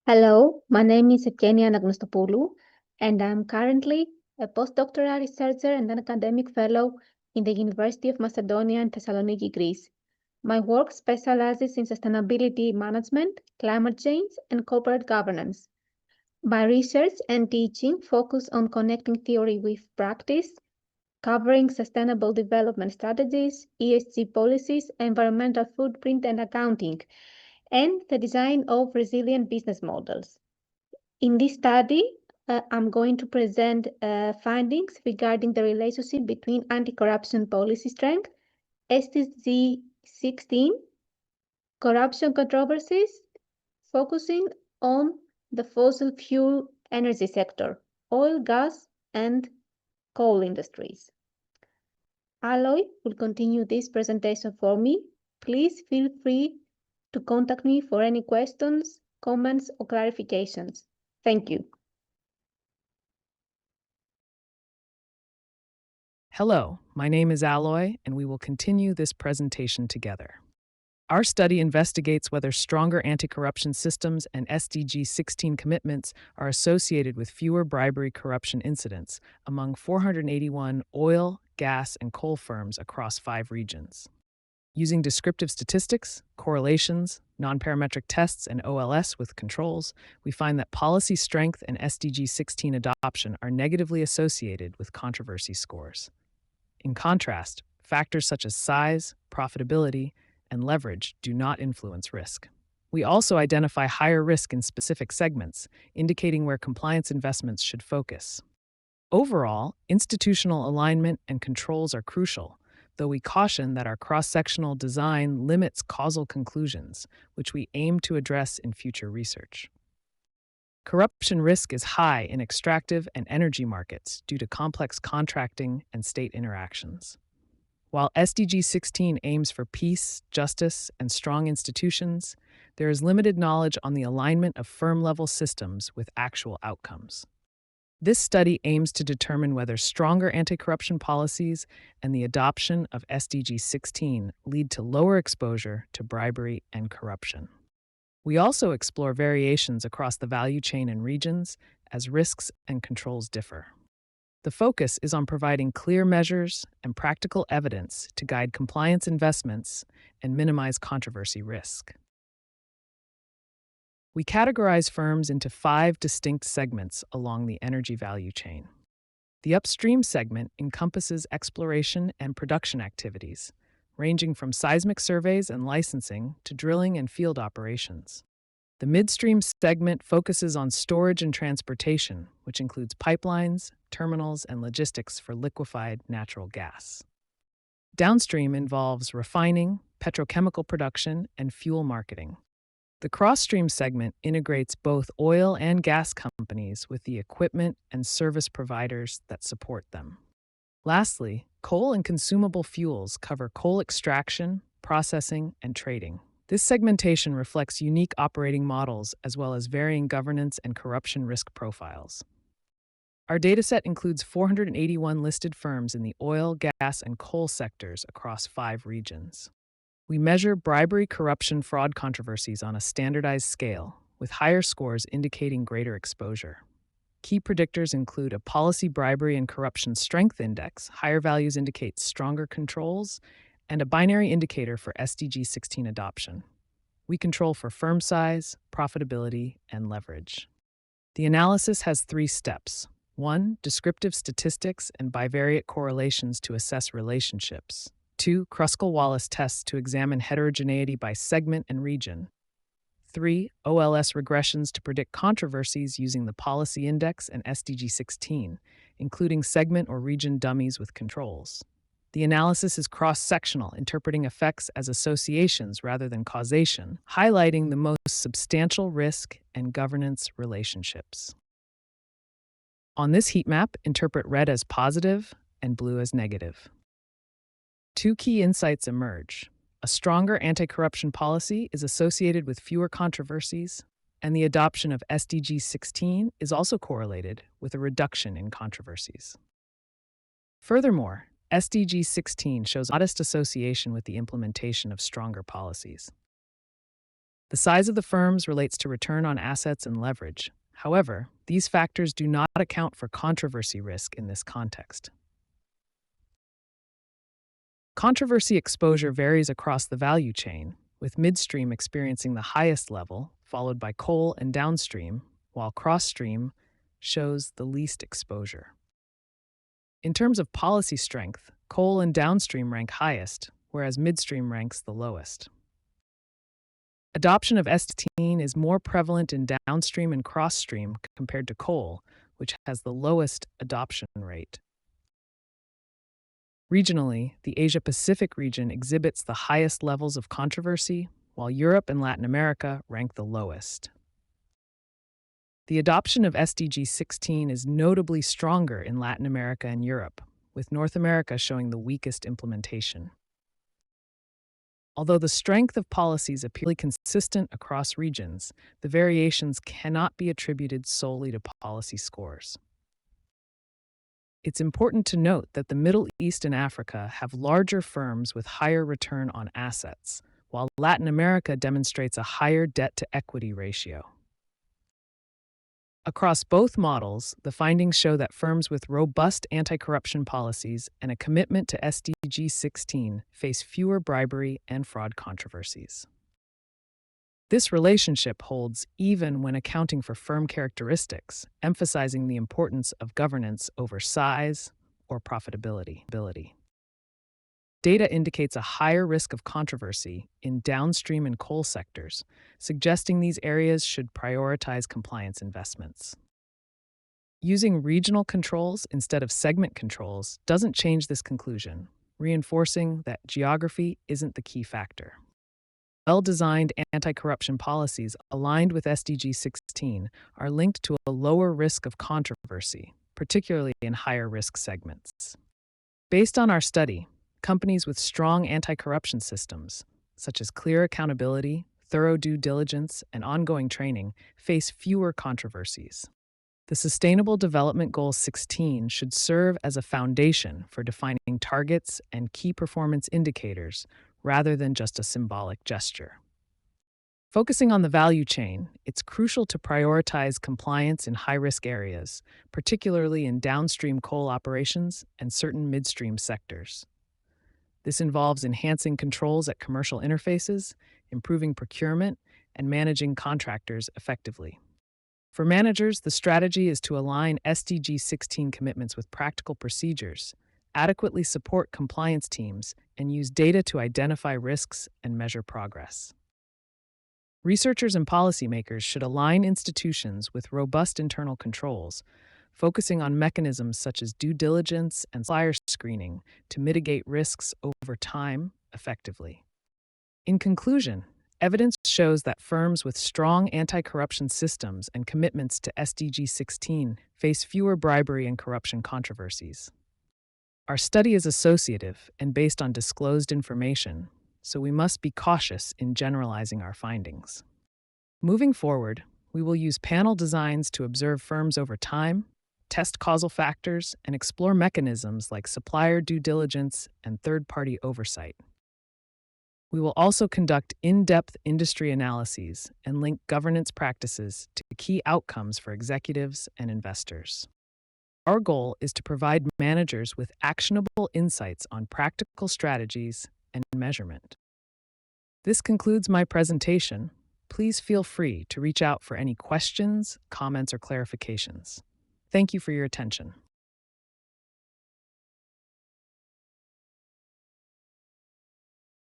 Hello, my name is Evgenia Anagnostopoulou, and I'm currently a postdoctoral researcher and an academic fellow in the University of Macedonia in Thessaloniki, Greece. My work specializes in sustainability management, climate change, and corporate governance. My research and teaching focus on connecting theory with practice, covering sustainable development strategies, ESG policies, environmental footprint and accounting, and the design of resilient business models. In this study, I'm going to present findings regarding the relationship between anti-corruption policy strength, SDG 16, corruption controversies, focusing on the fossil fuel energy sector, oil, gas, and coal industries. Aloy will continue this presentation for me. Please feel free to contact me for any questions, comments, or clarifications. Thank you. Hello, my name is Aloy, and we will continue this presentation together. Our study investigates whether stronger anti-corruption systems and SDG 16 commitments are associated with fewer bribery corruption incidents among 481 oil, gas, and coal firms across 5 regions. Using descriptive statistics, correlations, non-parametric tests, and OLS with controls, we find that policy strength and SDG 16 adoption are negatively associated with controversy scores. In contrast, factors such as size, profitability, and leverage do not influence risk. We also identify higher risk in specific segments, indicating where compliance investments should focus. Overall, institutional alignment and controls are crucial, though we caution that our cross-sectional design limits causal conclusions, which we aim to address in future research. Corruption risk is high in extractive and energy markets due to complex contracting and state interactions. While SDG 16 aims for peace, justice, and strong institutions, there is limited knowledge on the alignment of firm-level systems with actual outcomes. This study aims to determine whether stronger anti-corruption policies and the adoption of SDG 16 lead to lower exposure to bribery and corruption. We also explore variations across the value chain and regions as risks and controls differ. The focus is on providing clear measures and practical evidence to guide compliance investments and minimize controversy risk. We categorize firms into 5 distinct segments along the energy value chain. The upstream segment encompasses exploration and production activities, ranging from seismic surveys and licensing to drilling and field operations. The midstream segment focuses on storage and transportation, which includes pipelines, terminals, and logistics for liquefied natural gas. Downstream involves refining, petrochemical production, and fuel marketing. The cross-stream segment integrates both oil and gas companies with the equipment and service providers that support them. Lastly, coal and consumable fuels cover coal extraction, processing, and trading. This segmentation reflects unique operating models as well as varying governance and corruption risk profiles. Our dataset includes 481 listed firms in the oil, gas, and coal sectors across 5 regions. We measure bribery, corruption, fraud controversies on a standardized scale, with higher scores indicating greater exposure. Key predictors include a policy bribery and corruption strength index, higher values indicate stronger controls, and a binary indicator for SDG 16 adoption. We control for firm size, profitability, and leverage. The analysis has 3 steps. 1. Descriptive statistics and bivariate correlations to assess relationships. 2. Kruskal-Wallis tests to examine heterogeneity by segment and region. 3. OLS regressions to predict controversies using the policy index and SDG 16, including segment or region dummies with controls. The analysis is cross-sectional, interpreting effects as associations rather than causation, highlighting the most substantial risk and governance relationships. On this heat map, interpret red as positive and blue as negative. 2 key insights emerge. A stronger anti-corruption policy is associated with fewer controversies, and the adoption of SDG 16 is also correlated with a reduction in controversies. Furthermore, SDG 16 shows modest association with the implementation of stronger policies. The size of the firms relates to return on assets and leverage. However, these factors do not account for controversy risk in this context. Controversy exposure varies across the value chain, with midstream experiencing the highest level, followed by coal and downstream, while cross-stream shows the least exposure. In terms of policy strength, coal and downstream rank highest, whereas midstream ranks the lowest. Adoption of S16 is more prevalent in downstream and cross-stream compared to coal, which has the lowest adoption rate. Regionally, the Asia-Pacific region exhibits the highest levels of controversy, while Europe and Latin America rank the lowest. The adoption of SDG-16 is notably stronger in Latin America and Europe, with North America showing the weakest implementation. Although the strength of policies appears consistent across regions, the variations cannot be attributed solely to policy scores. It's important to note that the Middle East and Africa have larger firms with higher return on assets, while Latin America demonstrates a higher debt-to-equity ratio. Across both models, the findings show that firms with robust anti-corruption policies and a commitment to SDG-16 face fewer bribery and fraud controversies. This relationship holds even when accounting for firm characteristics, emphasizing the importance of governance over size or profitability. Data indicates a higher risk of controversy in downstream and coal sectors, suggesting these areas should prioritize compliance investments. Using regional controls instead of segment controls doesn't change this conclusion, reinforcing that geography isn't the key factor. Well-designed anti-corruption policies aligned with SDG-16 are linked to a lower risk of controversy, particularly in higher-risk segments. Based on our study, companies with strong anti-corruption systems, such as clear accountability, thorough due diligence, and ongoing training, face fewer controversies. The Sustainable Development Goal 16 should serve as a foundation for defining targets and key performance indicators rather than just a symbolic gesture. Focusing on the value chain, it's crucial to prioritize compliance in high-risk areas, particularly in downstream coal operations and certain midstream sectors. This involves enhancing controls at commercial interfaces, improving procurement, and managing contractors effectively. For managers, the strategy is to align SDG-16 commitments with practical procedures, adequately support compliance teams, and use data to identify risks and measure progress. Researchers and policymakers should align institutions with robust internal controls, focusing on mechanisms such as due diligence and supplier screening to mitigate risks over time effectively. In conclusion, evidence shows that firms with strong anti-corruption systems and commitments to SDG-16 face fewer bribery and corruption controversies. Our study is associative and based on disclosed information, so we must be cautious in generalizing our findings. Moving forward, we will use panel designs to observe firms over time, test causal factors, and explore mechanisms like supplier due diligence and third-party oversight. We will also conduct in-depth industry analyses and link governance practices to key outcomes for executives and investors. Our goal is to provide managers with actionable insights on practical strategies and measurement. This concludes my presentation. Please feel free to reach out for any questions, comments, or clarifications. Thank you for your attention.